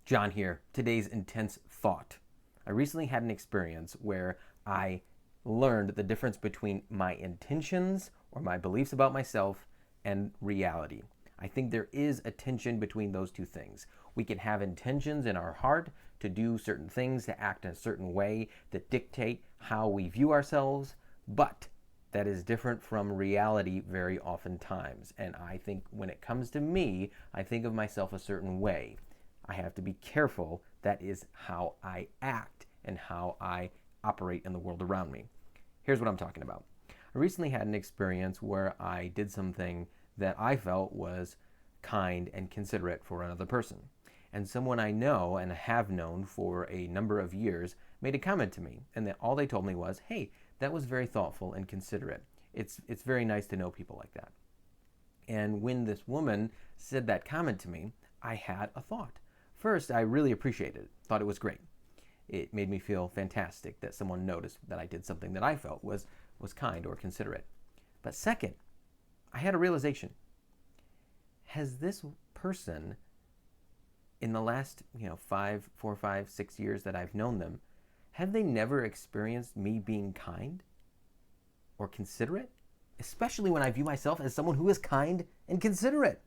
John here. Today's intense thought. I recently had an experience where I learned the difference between my intentions or my beliefs about myself and reality. I think there is a tension between those two things. We can have intentions in our heart to do certain things, to act in a certain way that dictate how we view ourselves, but that is different from reality very oftentimes. And I think when it comes to me, I think of myself a certain way. I have to be careful. That is how I act and how I operate in the world around me. Here's what I'm talking about. I recently had an experience where I did something that I felt was kind and considerate for another person. And someone I know and have known for a number of years made a comment to me, and that all they told me was, "Hey, that was very thoughtful and considerate. It's very nice to know people like that." And when this woman said that comment to me, I had a thought. First, I really appreciated it, thought it was great. It made me feel fantastic that someone noticed that I did something that I felt was kind or considerate. But second, I had a realization. Has this person in the last, 4, 5, 6 years that I've known them, have they never experienced me being kind or considerate? Especially when I view myself as someone who is kind and considerate.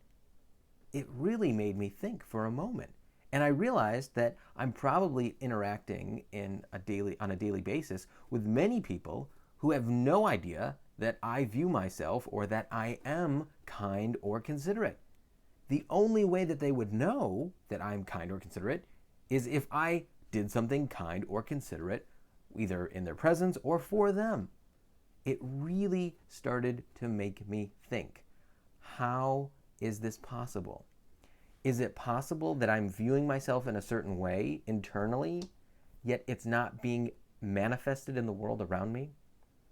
It really made me think for a moment. And I realized that I'm probably interacting on a daily basis with many people who have no idea that I view myself or that I am kind or considerate. The only way that they would know that I'm kind or considerate is if I did something kind or considerate, either in their presence or for them. It really started to make me think, how is this possible? Is it possible that I'm viewing myself in a certain way internally, yet it's not being manifested in the world around me?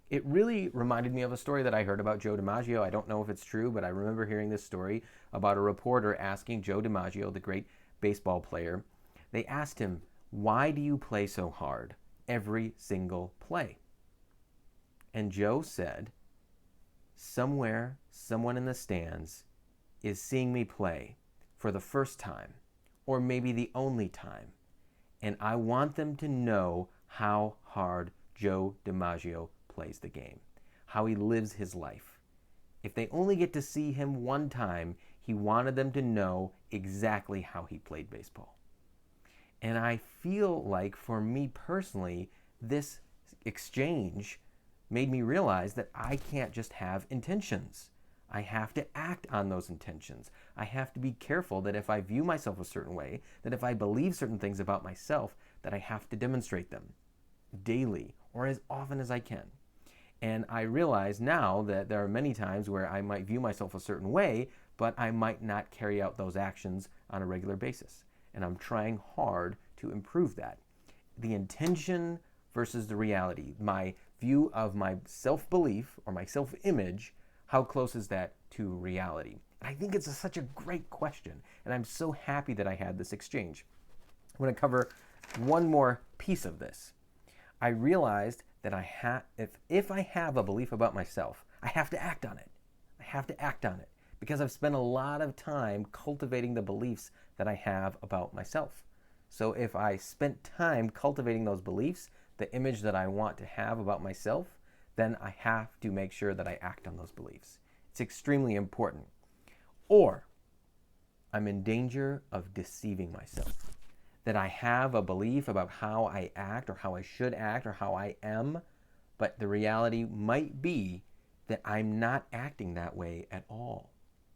It really reminded me of a story that I heard about Joe DiMaggio. I don't know if it's true, but I remember hearing this story about a reporter asking Joe DiMaggio, the great baseball player, they asked him, "Why do you play so hard every single play?" And Joe said, "Somewhere, someone in the stands is seeing me play for the first time, or maybe the only time, and I want them to know how hard Joe DiMaggio plays the game, how he lives his life. If they only get to see him one time, he wanted them to know exactly how he played baseball." And I feel like for me personally, this exchange made me realize that I can't just have intentions. I have to act on those intentions. I have to be careful that if I view myself a certain way, that if I believe certain things about myself, that I have to demonstrate them daily or as often as I can. And I realize now that there are many times where I might view myself a certain way, but I might not carry out those actions on a regular basis. And I'm trying hard to improve that. The intention versus the reality, my view of my self-belief or my self-image, how close is that to reality? And I think it's such a great question, and I'm so happy that I had this exchange. I'm going to cover one more piece of this. I realized that if I have a belief about myself, I have to act on it. I have to act on it because I've spent a lot of time cultivating the beliefs that I have about myself. So if I spent time cultivating those beliefs, the image that I want to have about myself, then I have to make sure that I act on those beliefs. It's extremely important. Or I'm in danger of deceiving myself. That I have a belief about how I act or how I should act or how I am, but the reality might be that I'm not acting that way at all.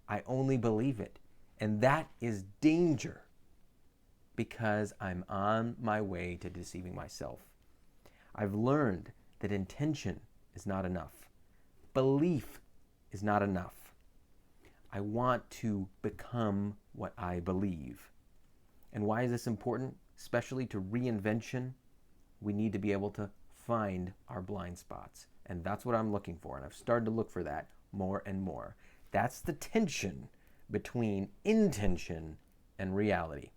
I only believe it. And that is danger because I'm on my way to deceiving myself. I've learned that intention is not enough. Belief is not enough. I want to become what I believe. And why is this important? Especially to reinvention, we need to be able to find our blind spots. And that's what I'm looking for. And I've started to look for that more and more. That's the tension between intention and reality.